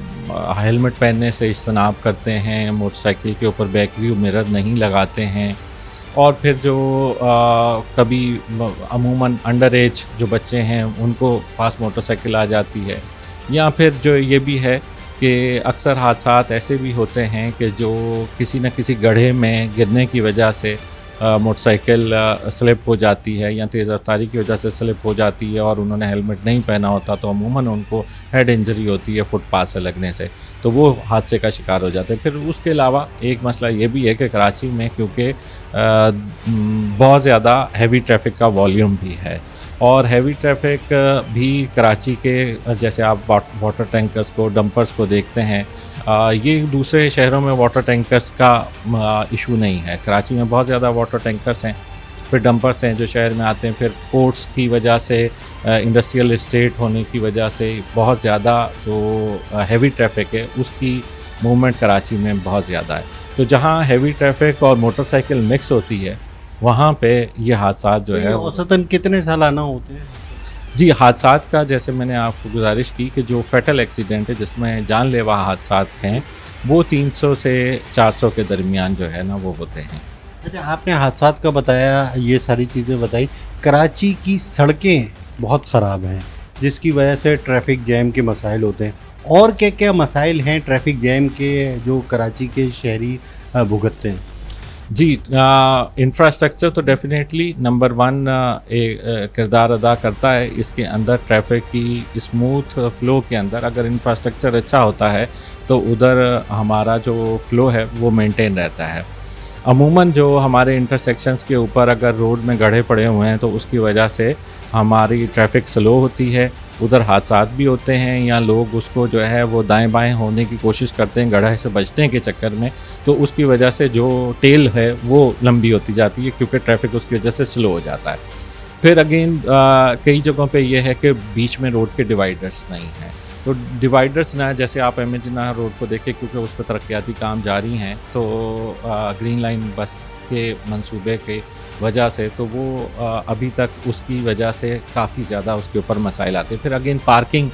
हेलमेट पहनने से इज्तनाब करते हैं, मोटरसाइकिल के ऊपर बैक व्यू मिरर नहीं लगाते हैं और फिर जो कभी अमूमन अंडर एज जो बच्चे हैं उनको पास मोटरसाइकिल आ जाती है या फिर जो ये भी है कि अक्सर हादसात ऐसे भी होते हैं कि जो किसी न किसी गड्ढे में गिरने की वजह से मोटरसाइकिल स्लिप हो जाती है या तेज़ रफ्तारी की वजह से स्लिप हो जाती है और उन्होंने हेलमेट नहीं पहना होता तो अमूमन उनको हेड इंजरी होती है फुटपाथ से लगने से, तो वो हादसे का शिकार हो जाते हैं। फिर उसके अलावा एक मसला ये भी है कि कराची में क्योंकि बहुत ज़्यादा हैवी ट्रैफिक का वॉल्यूम भी है और हैवी ट्रैफिक भी कराची के जैसे आप वाटर टैंकर्स को, डंपर्स को देखते हैं, ये दूसरे शहरों में वाटर टैंकर्स का इशू नहीं है। कराची में बहुत ज़्यादा वाटर टैंकर्स हैं, फिर डंपर्स हैं जो शहर में आते हैं, फिर पोर्ट्स की वजह से, इंडस्ट्रियल एस्टेट होने की वजह से बहुत ज़्यादा जो हैवी ट्रैफिक है उसकी मूवमेंट कराची में बहुत ज़्यादा है। तो जहाँ हैवी ट्रैफिक और मोटरसाइकिल मिक्स होती है वहाँ पे ये हादसा जो है औसतन कितने सालाना होते हैं? जी, हादसात का जैसे मैंने आपको गुजारिश की कि जो फैटल एक्सीडेंट है जिसमें जानलेवा हादसात हैं वो 300 से 400 के दरमियान जो है ना वो होते हैं। अच्छा, आपने हादसात का बताया, ये सारी चीज़ें बताई। कराची की सड़कें बहुत ख़राब हैं जिसकी वजह से ट्रैफिक जैम के मसाइल होते हैं, और क्या क्या मसाइल हैं ट्रैफिक जैम के जो कराची के शहरी भुगतते हैं? जी, इंफ्रास्ट्रक्चर तो डेफिनेटली नंबर 1 किरदार अदा करता है इसके अंदर। ट्रैफिक की स्मूथ फ़्लो के अंदर अगर इंफ्रास्ट्रक्चर अच्छा होता है तो उधर हमारा जो फ़्लो है वो मेंटेन रहता है। अमूमन जो हमारे इंटरसेक्शंस के ऊपर अगर रोड में गड्ढे पड़े हुए हैं तो उसकी वजह से हमारी ट्रैफिक स्लो होती है, उधर हादसात भी होते हैं या लोग उसको जो है वो दाएं बाएं होने की कोशिश करते हैं गड्ढे से बचने के चक्कर में, तो उसकी वजह से जो टेल है वो लंबी होती जाती है क्योंकि ट्रैफिक उसकी वजह से स्लो हो जाता है। फिर अगेन कई जगहों पे ये है कि बीच में रोड के डिवाइडर्स नहीं हैं, तो डिवाइडर्स ना, जैसे आप एमएजिना रोड को देखें क्योंकि उस पर तरक्याती काम जारी हैं तो ग्रीन लाइन बस के मंसूबे के वजह से तो वो अभी तक उसकी वजह से काफ़ी ज़्यादा उसके ऊपर मसाइल आते हैं। फिर अगेन पार्किंग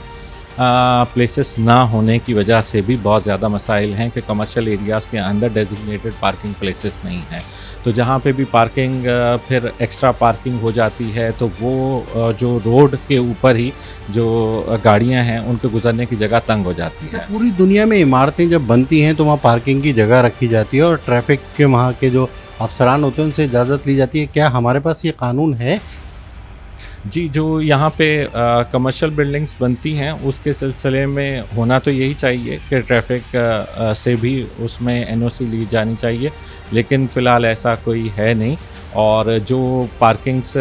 प्लेसेस ना होने की वजह से भी बहुत ज़्यादा मसाइल हैं कि कमर्शियल एरियाज़ के अंदर डेजिग्नेटेड पार्किंग प्लेसेस नहीं हैं, तो जहाँ पे भी पार्किंग फिर एक्स्ट्रा पार्किंग हो जाती है तो वो जो रोड के ऊपर ही जो गाड़ियाँ हैं उनके गुजरने की जगह तंग हो जाती है। पूरी दुनिया में इमारतें जब बनती हैं तो वहाँ पार्किंग की जगह रखी जाती है और ट्रैफिक के वहाँ के जो अफसरान होते हैं उनसे इजाज़त ली जाती है। क्या हमारे पास ये कानून है? जी, जो यहाँ पे कमर्शियल बिल्डिंग्स बनती हैं उसके सिलसिले में होना तो यही चाहिए कि ट्रैफिक से भी उसमें एनओसी ली जानी चाहिए, लेकिन फ़िलहाल ऐसा कोई है नहीं। और जो पार्किंग्स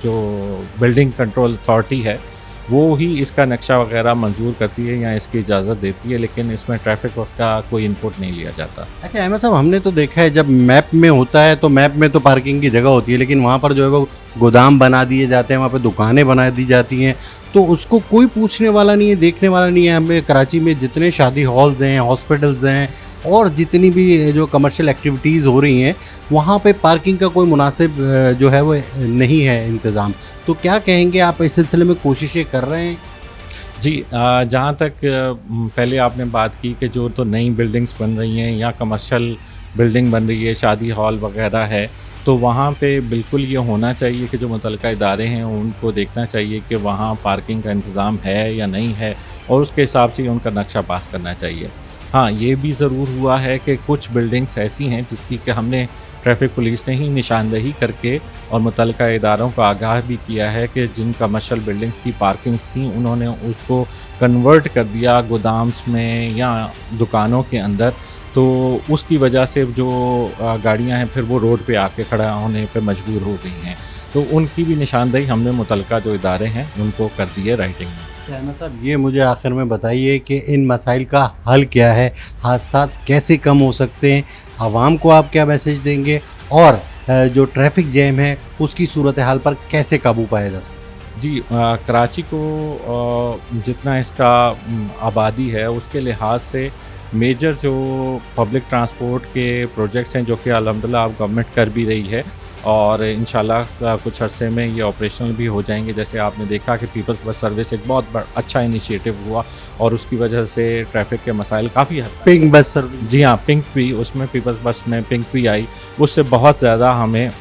जो बिल्डिंग कंट्रोल अथॉरिटी है वो ही इसका नक्शा वगैरह मंजूर करती है या इसकी इजाज़त देती है, लेकिन इसमें ट्रैफिक का कोई इनपुट नहीं लिया जाता। अच्छा अहमद साहब, हमने तो देखा है जब मैप में होता है तो मैप में तो पार्किंग की जगह होती है, लेकिन वहाँ पर जो है वो गोदाम बना दिए जाते हैं, वहाँ पे दुकानें बना दी जाती हैं, तो उसको कोई पूछने वाला नहीं है, देखने वाला नहीं है। हमें कराची में जितने शादी हॉल्स हैं, हॉस्पिटल्स हैं और जितनी भी जो कमर्शियल एक्टिविटीज़ हो रही हैं वहाँ पे पार्किंग का कोई मुनासिब जो है वो नहीं है इंतज़ाम। तो क्या कहेंगे आप, इस सिलसिले में कोशिशें कर रहे हैं? जी, जहाँ तक पहले आपने बात की कि जो तो नई बिल्डिंग्स बन रही हैं या कमर्शियल बिल्डिंग बन रही है, शादी हॉल वगैरह है, तो वहाँ पे बिल्कुल ये होना चाहिए कि जो मुतल्लिका इदारे हैं उनको देखना चाहिए कि वहाँ पार्किंग का इंतज़ाम है या नहीं है और उसके हिसाब से उनका नक्शा पास करना चाहिए। हाँ, ये भी ज़रूर हुआ है कि कुछ बिल्डिंग्स ऐसी हैं जिसकी कि हमने ट्रैफिक पुलिस ने ही निशानदही करके और मुतल्लिका इदारों को आगाह भी किया है कि जिन कमर्शियल बिल्डिंग्स की पार्किंग्स थी उन्होंने उसको कन्वर्ट कर दिया गोदाम्स में या दुकानों के अंदर, तो उसकी वजह से जो गाड़ियां हैं फिर वो रोड पे आके खड़ा होने पे मजबूर हो गई हैं, तो उनकी भी निशानदही हमने मुतल्लिका जो इदारे हैं उनको कर दी है राइटिंग में। अहमद साहब, ये मुझे आखिर में बताइए कि इन मसाइल का हल क्या है, हादसा कैसे कम हो सकते हैं, आवाम को आप क्या मैसेज देंगे और जो ट्रैफिक जैम है उसकी सूरत हाल पर कैसे काबू पाया जा सकता है? जी, कराची को जितना इसका आबादी है उसके लिहाज से मेजर जो पब्लिक ट्रांसपोर्ट के प्रोजेक्ट्स हैं जो कि अल्हम्दुलिल्लाह अब गवर्नमेंट कर भी रही है और इंशाल्लाह कुछ अरसे में ये ऑपरेशनल भी हो जाएंगे। जैसे आपने देखा कि पीपल्स बस सर्विस एक बहुत अच्छा इनिशिएटिव हुआ और उसकी वजह से ट्रैफिक के मसाइल काफ़ी हद तक। पिंक बस सर्विस, जी हाँ, पिंक भी, उसमें पीपल्स बस में पिंक भी आई, उससे बहुत ज़्यादा हमें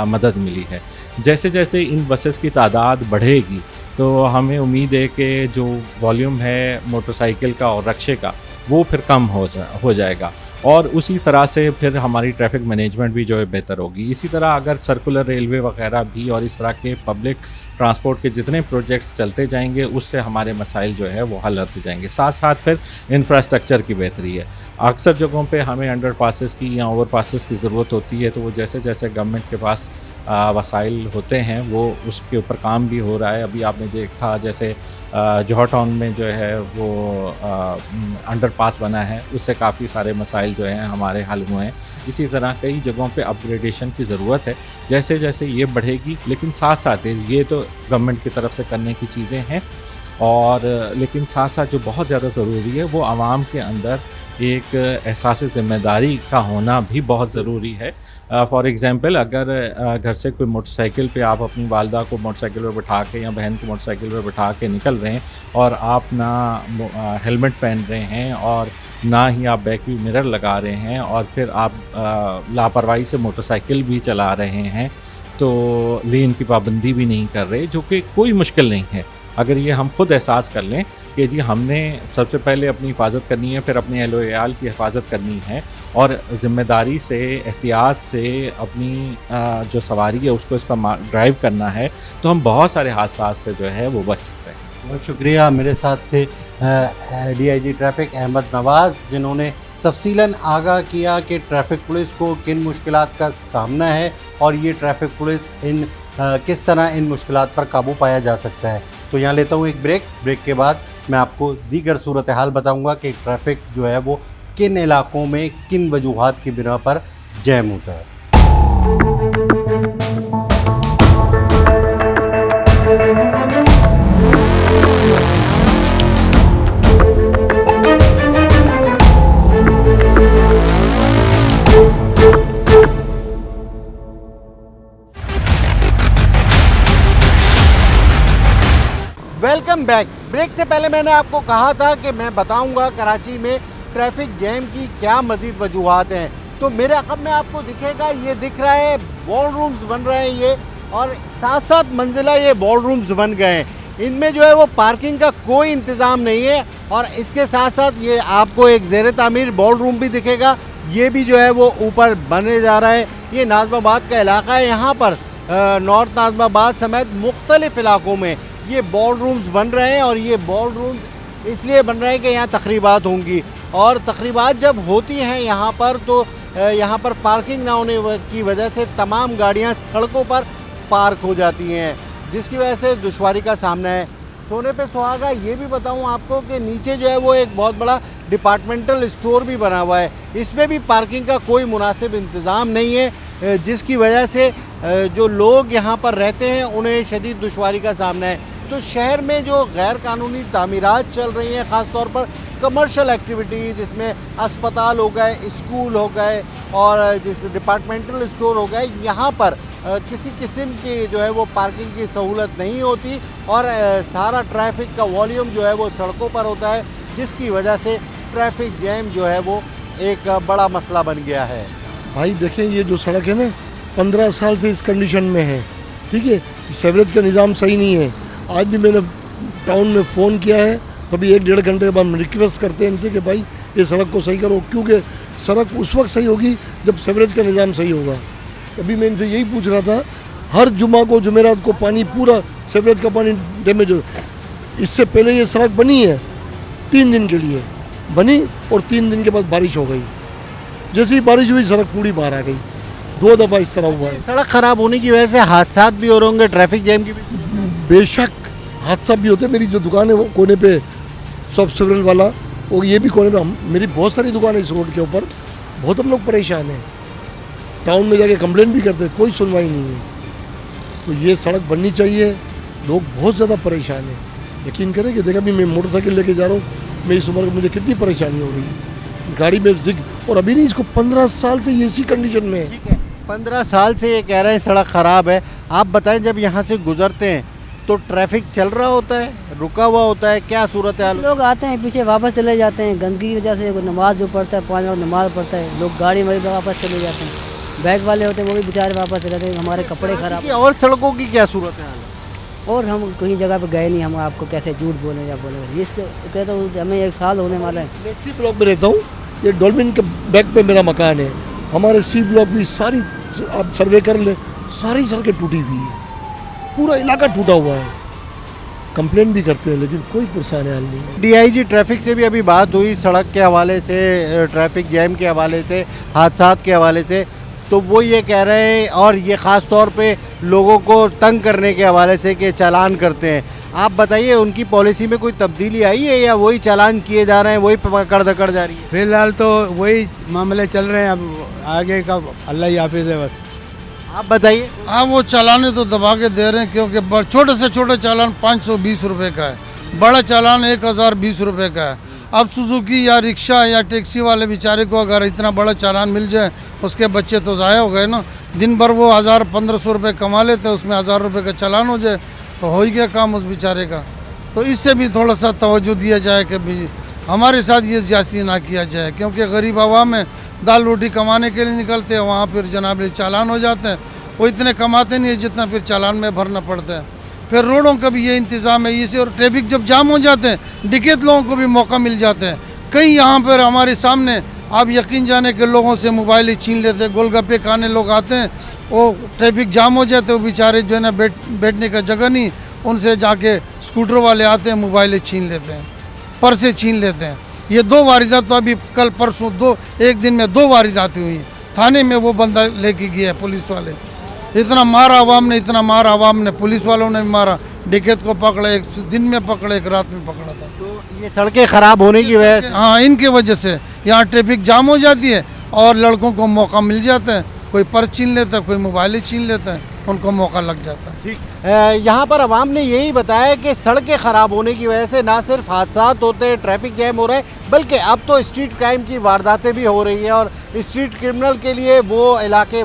मदद मिली है। जैसे जैसे इन बसेस की तादाद बढ़ेगी तो हमें उम्मीद है कि जो वॉल्यूम है मोटरसाइकिल का और रक्शे का वो फिर कम हो जाएगा और उसी तरह से फिर हमारी ट्रैफिक मैनेजमेंट भी जो है बेहतर होगी। इसी तरह अगर सर्कुलर रेलवे वगैरह भी और इस तरह के पब्लिक ट्रांसपोर्ट के जितने प्रोजेक्ट्स चलते जाएंगे उससे हमारे मसाइल जो है वो हल होते जाएंगे। साथ साथ फिर इंफ्रास्ट्रक्चर की बेहतरी है। अक्सर जगहों पे हमें अंडर पासेस की या ओवर पासेस की ज़रूरत होती है, तो वो जैसे जैसे गवर्नमेंट के पास वसाइल होते हैं वो उसके ऊपर काम भी हो रहा है। अभी आपने देखा जैसे जौहर टाउन में जो है वो अंडर पास बना है, उससे काफ़ी सारे मसाइल जो हैं हमारे हल हुए हैं। इसी तरह कई जगहों पे अपग्रेडेशन की ज़रूरत है। जैसे जैसे ये बढ़ेगी, लेकिन साथ साथ ये तो गवर्नमेंट की तरफ से करने की चीज़ें हैं, और लेकिन साथ साथ जो बहुत ज़्यादा ज़रूरी है वो आवाम के अंदर एक एहसास ज़िम्मेदारी का होना भी बहुत ज़रूरी है। फॉर एग्ज़ाम्पल, अगर घर से कोई मोटरसाइकिल पे आप अपनी वालदा को मोटरसाइकिल पर बैठा के या बहन को मोटरसाइकिल पर बैठा के निकल रहे हैं और आप ना हेलमेट पहन रहे हैं और ना ही आप बैक व्यू मिरर लगा रहे हैं और फिर आप लापरवाही से मोटरसाइकिल भी चला रहे हैं, तो लेन की पाबंदी भी नहीं कर रहे, जो कि कोई मुश्किल नहीं है। अगर ये हम खुद एहसास कर लें कि जी हमने सबसे पहले अपनी हिफाजत करनी है, फिर अपने अहलो अयाल की हिफाजत करनी है, और ज़िम्मेदारी से एहतियात से अपनी जो सवारी है उसको इस्तेमाल ड्राइव करना है, तो हम बहुत सारे हादसा से जो है वो बच सकते हैं। बहुत शुक्रिया। मेरे साथ थे DIG ट्रैफिक अहमद नवाज़, जिन्होंने तफसीलन आगाह किया कि ट्रैफिक पुलिस को किन मुश्किलात का सामना है और ये ट्रैफिक पुलिस किस तरह इन मुश्किलात पर काबू पाया जा सकता है। तो यहाँ लेता हूँ एक ब्रेक के बाद मैं आपको दीगर सूरत हाल बताऊँगा कि ट्रैफिक जो है वो किन इलाकों में किन वजूहात की बिना पर जैम होता है। Welcome back. ब्रेक से पहले मैंने आपको कहा था कि मैं बताऊंगा कराची में ट्रैफिक जैम की क्या मज़ीद वजूहात हैं। तो मेरे अक़ब में आपको दिखेगा, ये दिख रहा है बॉल रूम्स बन रहे हैं ये, और साथ साथ मंजिला ये बॉल रूम्स बन गए हैं। इनमें जो है वो पार्किंग का कोई इंतज़ाम नहीं है, और इसके साथ साथ ये आपको एक ज़ेर तामीर बॉल रूम भी दिखेगा, ये भी जो है वो ऊपर बनने जा रहा है। ये नाज़माबाद का इलाका है, यहाँ पर नॉर्थ नाज़माबाद समेत मुख्तलिफ़ इलाकों में ये बॉल रूम्स बन रहे हैं, और ये बॉल रूम्स इसलिए बन रहे हैं कि यहाँ तकरीबात होंगी, और तकरीबात जब होती हैं यहाँ पर तो यहाँ पर पार्किंग ना होने की वजह से तमाम गाड़ियाँ सड़कों पर पार्क हो जाती हैं, जिसकी वजह से दुश्वारी का सामना है। सोने पे सुहागा ये भी बताऊँ आपको कि नीचे जो है वो एक बहुत बड़ा डिपार्टमेंटल स्टोर भी बना हुआ है, इसमें भी पार्किंग का कोई मुनासिब इंतज़ाम नहीं है, जिसकी वजह से जो लोग यहाँ पर रहते हैं उन्हें शदीद दुश्वारी का सामना है। तो शहर में जो गैर कानूनी तामीरात चल रही हैं, ख़ास तौर पर कमर्शियल एक्टिविटीज़, जिसमें अस्पताल हो गए, स्कूल हो गए और जिसमें डिपार्टमेंटल स्टोर हो गए, यहाँ पर किसी किस्म की जो है वो पार्किंग की सहूलत नहीं होती, और सारा ट्रैफिक का वॉल्यूम जो है वो सड़कों पर होता है, जिसकी वजह से ट्रैफिक जैम जो है वो एक बड़ा मसला बन गया है। भाई देखें, ये जो सड़क है ना 15 साल से इस कंडीशन में है, ठीक है। सीवरेज का निज़ाम सही नहीं है। आज भी मैंने टाउन में फ़ोन किया है, तो अभी 1-1.5 घंटे बाद रिक्वेस्ट करते हैं इनसे कि भाई ये सड़क को सही करो, क्योंकि सड़क उस वक्त सही होगी जब सीवरेज का निज़ाम सही होगा। अभी मैं इनसे यही पूछ रहा था, हर जुमा को जुमेरात को पानी पूरा सीवरेज का पानी डैमेज हो। इससे पहले ये सड़क बनी है 3 दिन के लिए बनी, और 3 दिन के बाद बारिश हो गई। जैसे ही बारिश हुई सड़क पूरी बाहर आ गई। 2 दफ़ा इस तरह हुआ है। सड़क ख़राब होने की वजह से हादसा भी हो रहे होंगे, ट्रैफिक जैम की भी बेशक हादसा भी होते। मेरी जो दुकान है वो कोने पे सॉफ्ट सिविल वाला, और ये भी कोने पे मेरी बहुत सारी दुकान है इस रोड के ऊपर। बहुत हम लोग परेशान हैं, टाउन में जाके कंप्लेंट भी करते, कोई सुनवाई नहीं है। तो ये सड़क बननी चाहिए, लोग बहुत ज़्यादा परेशान हैं। यकीन करें कि देखा भी मैं मोटरसाइकिल लेके जा रहा हूँ, मेरी इस उम्र में मुझे कितनी परेशानी हो रही है गाड़ी में जिग, और अभी नहीं, इसको 15 साल से ये इसी कंडीशन में है। ठीक है, 15 साल से ये कह रहे हैं सड़क ख़राब है। आप बताएं, जब यहाँ से गुजरते हैं तो ट्रैफिक चल रहा होता है, रुका हुआ होता है, क्या सूरत है? लोग आते हैं पीछे वापस चले जाते हैं, गंदगी की वजह से। नमाज जो पढ़ता है 5 वक्त नमाज पढ़ता है, लोग गाड़ी में वापस चले जाते हैं। बैग वाले होते हैं वो भी बेचारे वापस चले जाते हैं, हमारे कपड़े खराब। और सड़कों की क्या सूरत है? और हम कहीं जगह पे गए नहीं, हम आपको कैसे झूठ बोले या बोले। इस कहते तो हमें 1 साल होने वाला है। मैं इसी ब्लॉक में रहता हूँ, ये डॉल्फिन के बैक पे मेरा मकान है। हमारे सी ब्लॉक भी सारी, आप सर्वे कर ले, सारी सड़कें टूटी हुई है, पूरा इलाका टूटा हुआ है। कंप्लेन भी करते हैं लेकिन कोई परेशानी हल नहीं है। डीआईजी ट्रैफिक से भी अभी बात हुई, सड़क के हवाले से, ट्रैफिक जैम के हवाले से, हादसात के हवाले से, तो वो ये कह रहे हैं और ये ख़ास तौर पे लोगों को तंग करने के हवाले से कि चालान करते हैं। आप बताइए उनकी पॉलिसी में कोई तब्दीली आई है या वही चालान किए जा रहे हैं, वही पकड़ दकड़ जा रही है? फिलहाल तो वही मामले चल रहे हैं, अब आगे का अल्लाह ही हाफिज़ है बस। आप बताइए। हाँ, वो चालान तो दबा के दे रहे हैं क्योंकि छोटे से छोटे चालान 520 रुपये का है, बड़ा चालान 1020 रुपये का है। अब सुजुकी या रिक्शा या टैक्सी वाले बेचारे को अगर इतना बड़ा चालान मिल जाए, उसके बच्चे तो ज़ाया हो गए ना। दिन भर वो 1000-1500 रुपये कमा लेते, उसमें 1000 रुपये का चालान हो जाए तो हो ही गया काम उस बेचारे का। तो इससे भी थोड़ा सा तवज्जो दिया जाए कि भी हमारे साथ ये ज्यादती ना किया जाए, क्योंकि गरीब आवाम में दाल रोटी कमाने के लिए निकलते हैं, वहाँ फिर जनाब चालान हो जाते हैं। वो इतने कमाते नहीं है जितना फिर चालान में भरना पड़ता है। फिर रोडों का भी ये इंतज़ाम है इसे, और ट्रैफिक जब जाम हो जाते हैं डिकेत लोगों को भी मौका मिल जाते हैं। कई यहाँ पर हमारे सामने आप यकीन जाने के लोगों से मोबाइल ही छीन लेते हैं। गोलगप्पे खाने लोग आते हैं, वो ट्रैफिक जाम हो जाते हैं, वो बेचारे जो है ना बैठने का जगह नहीं, उनसे जाके स्कूटर वाले आते हैं, मोबाइल छीन लेते हैं, पर्से छीन लेते हैं। ये 2 वारदात तो अभी कल परसों एक दिन में 2 वारदातें हुई। थाने में वो बंदा लेके गया है पुलिस वाले। इतना मारा आवाम ने, पुलिस वालों ने भी मारा। डिकेत को पकड़ा, एक दिन में पकड़ा, एक रात में पकड़ा था। तो ये सड़कें ख़राब होने की वजह से, हाँ, इनके वजह से यहाँ ट्रैफिक जाम हो जाती है और लड़कों को मौका मिल जाता है। कोई पर्स छीन लेता है, कोई मोबाइल छीन लेता है, उनको मौका लग जाता है। ठीक, यहाँ पर अवाम ने यही बताया कि सड़कें ख़राब होने की वजह से ना सिर्फ हादसात होते हैं, ट्रैफिक जैम हो रहा है, बल्कि अब तो स्ट्रीट क्राइम की वारदातें भी हो रही हैं। और स्ट्रीट क्रिमिनल के लिए वो इलाके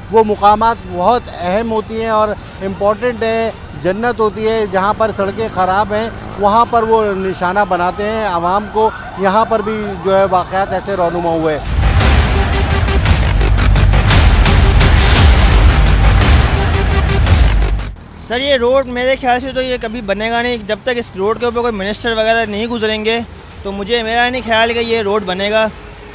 वो मुकामात बहुत अहम होती हैं और इम्पॉर्टेंट है, जन्नत होती है। जहाँ पर सड़कें ख़राब हैं वहाँ पर वो निशाना बनाते हैं आवाम को। यहाँ पर भी जो है वाक़यात ऐसे रौनुमा हुए। सर ये रोड मेरे ख्याल से तो ये कभी बनेगा नहीं जब तक इस रोड के ऊपर कोई मिनिस्टर वगैरह नहीं गुजरेंगे। तो मेरा नहीं ख्याल कि ये रोड बनेगा।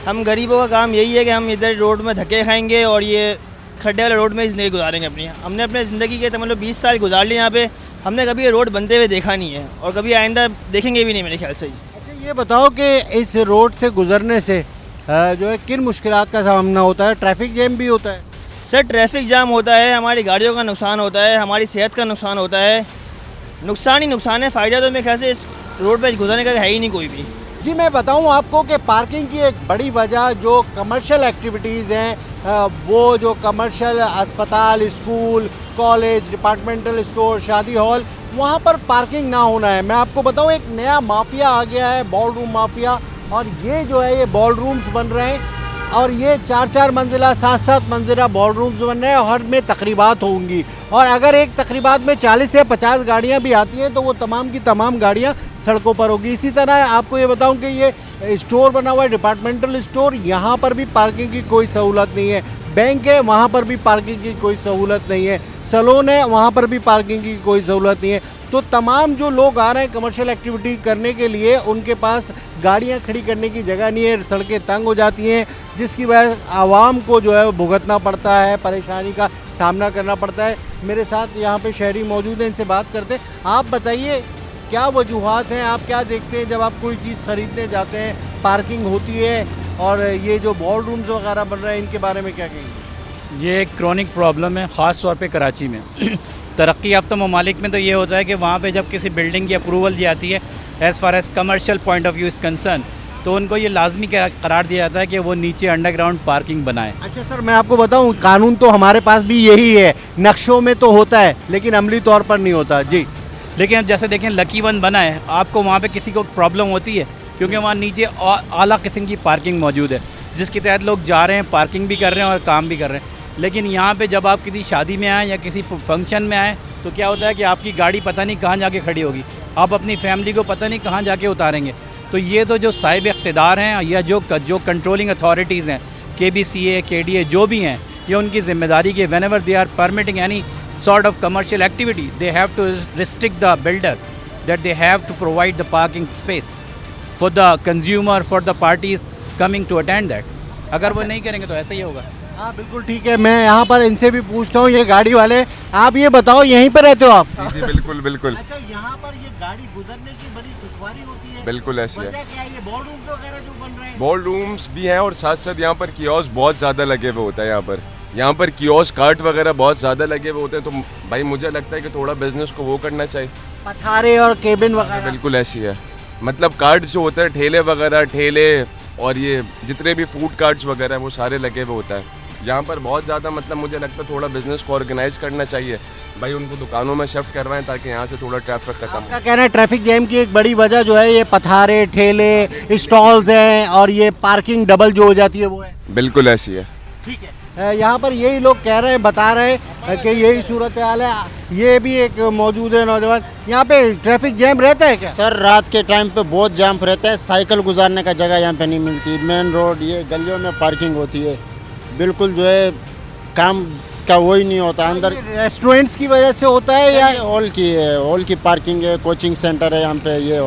हम गरीबों का काम यही है कि हम इधर रोड में धक्के खाएंगे और ये खड्डे वाले रोड में ज़िंदगी गुजारेंगे अपनी। हमने अपने ज़िंदगी के मतलब 20 साल गुजार लिए यहाँ पे, हमने कभी ये रोड बनते हुए देखा नहीं है और कभी आइंदा देखेंगे भी नहीं मेरे ख्याल से। अच्छा, ये बताओ कि इस रोड से गुजरने से जो है किन मुश्किलात का सामना होता है? ट्रैफिक जैम भी होता है? सर ट्रैफिक जाम होता है, हमारी गाड़ियों का नुकसान होता है, हमारी सेहत का नुकसान होता है। नुकसान ही नुकसान है, फ़ायदा तो मेरे ख्याल से इस रोड पर गुजरने का है ही नहीं कोई भी। जी, मैं बताऊं आपको कि पार्किंग की एक बड़ी वजह जो कमर्शियल एक्टिविटीज़ हैं, वो जो कमर्शियल अस्पताल, स्कूल, कॉलेज, डिपार्टमेंटल स्टोर, शादी हॉल, वहाँ पर पार्किंग ना होना है। मैं आपको बताऊं एक नया माफिया आ गया है, बॉल रूम माफिया। और ये जो है ये बॉल रूम्स बन रहे हैं और ये 4-4 मंजिला 7-7 मंजिला बॉल रूम्स बन रहे हैं। हर में तकरीबात होंगी और अगर एक तकरीबात में 40 से 50 गाड़ियाँ भी आती हैं तो वो तमाम की तमाम गाड़ियाँ सड़कों पर होगी। इसी तरह आपको ये बताऊं कि ये स्टोर बना हुआ है, डिपार्टमेंटल स्टोर, यहाँ पर भी पार्किंग की कोई सहूलत नहीं है। बैंक है, वहाँ पर भी पार्किंग की कोई सहूलत नहीं है। सैलून है, वहाँ पर भी पार्किंग की कोई सहूलत नहीं है। तो तमाम जो लोग आ रहे हैं कमर्शियल एक्टिविटी करने के लिए, उनके पास गाड़ियाँ खड़ी करने की जगह नहीं है, सड़कें तंग हो जाती हैं, जिसकी वजह आवाम को जो है भुगतना पड़ता है, परेशानी का सामना करना पड़ता है। मेरे साथ यहाँ पे शहरी मौजूद हैं, इनसे बात करते हैं। आप बताइए क्या वजूहात हैं, आप क्या देखते हैं जब आप कोई चीज़ ख़रीदने जाते हैं? पार्किंग होती है और ये जो बॉल रूम्स वगैरह बन रहे हैं, इनके बारे में क्या कहेंगे? ये एक क्रॉनिक प्रॉब्लम है, ख़ास तौर पे कराची में। तरक्की याफ्ता ममालिक में तो ये होता है कि वहाँ पे जब किसी बिल्डिंग की अप्रूवल दी जाती है, as far as commercial point of view is concern, तो उनको ये लाजमी करार दिया जाता है कि वो नीचे अंडरग्राउंड पार्किंग बनाएं। अच्छा सर, मैं आपको बताऊं कानून तो हमारे पास भी यही है, नक्शों में तो होता है लेकिन अमली तौर पर नहीं होता। जी, लेकिन अब जैसे देखें लकी वन बना है, आपको वहाँ पे किसी को प्रॉब्लम होती है क्योंकि वहाँ नीचे आला किस्म की पार्किंग मौजूद है, जिसके तहत लोग जा रहे हैं, पार्किंग भी कर रहे हैं और काम भी कर रहे हैं। लेकिन यहाँ पे जब आप किसी शादी में आएँ या किसी फंक्शन में आएँ तो क्या होता है कि आपकी गाड़ी पता नहीं कहाँ जाके खड़ी होगी, आप अपनी फैमिली को पता नहीं कहाँ जाके उतारेंगे। तो ये तो जो साहिब इख्तिदार हैं या जो कंट्रोलिंग अथॉरिटीज़ हैं, KBCA, KDA जो भी हैं, ये उनकी ज़िम्मेदारी के whenever they are permitting any sort of commercial activity, they have to restrict the builder, that they have to provide the parking space for the consumer, for the parties coming to attend that. अगर वो नहीं करेंगे तो ऐसा ही होगा। हाँ बिल्कुल ठीक है, मैं यहाँ पर इनसे भी पूछता हूँ, ये गाड़ी वाले, आप ये बताओ यहीं पर रहते हो आप? जी बिल्कुल बिल्कुल। अच्छा, यहाँ पर ये गाड़ी गुजरने की बड़ी दुश्वारी होती है? बिल्कुल ऐसी है। वजह क्या है? ये बोर्ड रूम्स वगैरह जो बन रहे हैं? बोर्ड रूम्स भी हैं और साथ साथ यहाँ पर कियोस्क बहुत ज़्यादा लगे हुए होता है। यहाँ पर कियोस्क कार्ट वगैरह बहुत ज़्यादा लगे हुए होते हैं, तो भाई मुझे लगता है कि थोड़ा बिजनेस को वो करना चाहिए। पठारे और केबिन वगैरह? बिल्कुल ऐसी है, मतलब कार्ट जो होते हैं, ठेले वगैरह, ठेले और ये जितने भी फूड कार्ट्स वगैरह वो सारे लगे हुए होता है यहाँ पर बहुत ज़्यादा। मतलब मुझे लगता है थोड़ा बिजनेस को ऑर्गेनाइज करना चाहिए भाई, उनको दुकानों में शिफ्ट करवाएं ताकि यहाँ से थोड़ा ट्रैफिक खत्म हो। क्या कहना है, ट्रैफिक जैम की एक बड़ी वजह जो है ये पथारे, ठेले, स्टॉल्स हैं और ये पार्किंग डबल जो हो जाती है वो है? बिल्कुल ऐसी है। ठीक है, यहाँ पर यही लोग कह रहे हैं, बता रहे हैं कि यही सूरत हाल है। ये भी एक मौजूद है नौजवान, यहाँ पे ट्रैफिक जैम रहता है क्या? सर रात के टाइम पे बहुत जाम रहता है, साइकिल गुजारने का जगह यहाँ पे नहीं मिलती। मेन रोड ये गलियों में पार्किंग होती है, बिल्कुल जो है काम का वही नहीं होता। अंदर रेस्टोरेंट्स की वजह से होता है या हॉल की पार्किंग है, कोचिंग सेंटर है यहाँ पे, ये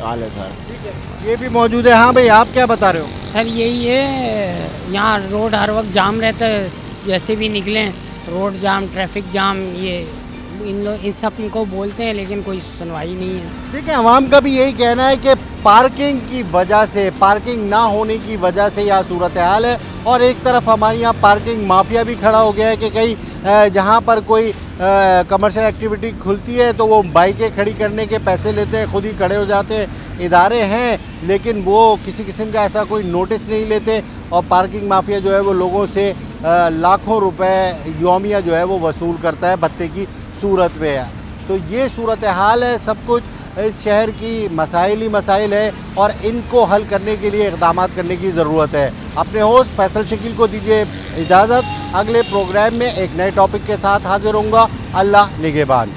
हाल है सर। ये भी मौजूद है। हाँ भाई, आप क्या बता रहे हो? सर यही है, यहाँ रोड हर वक्त जाम रहता है, जैसे भी निकलें रोड जाम, ट्रैफिक जाम, ये इन सब को बोलते हैं लेकिन कोई सुनवाई नहीं है। ठीक है, आवाम का भी यही कहना है कि पार्किंग की वजह से, पार्किंग ना होने की वजह से यह सूरत हाल है। और एक तरफ हमारे यहाँ पार्किंग माफिया भी खड़ा हो गया है कि कहीं जहाँ पर कोई कमर्शियल एक्टिविटी खुलती है तो वो बाइकें खड़ी करने के पैसे लेते हैं, खुद ही खड़े हो जाते हैं। इदारे हैं लेकिन वो किसी किस्म का ऐसा कोई नोटिस नहीं लेते और पार्किंग माफिया जो है वो लोगों से लाखों रुपए यौमिया जो है वो वसूल करता है, भत्ते की सूरत में है। तो ये सूरत हाल है, सब कुछ इस शहर की मसाइल ही मसाइल है और इनको हल करने के लिए इक़दाम करने की ज़रूरत है। अपने होस्ट फैसल शकील को दीजिए इजाज़त, अगले प्रोग्राम में एक नए टॉपिक के साथ हाजिर होऊंगा। अल्लाह निगहबान।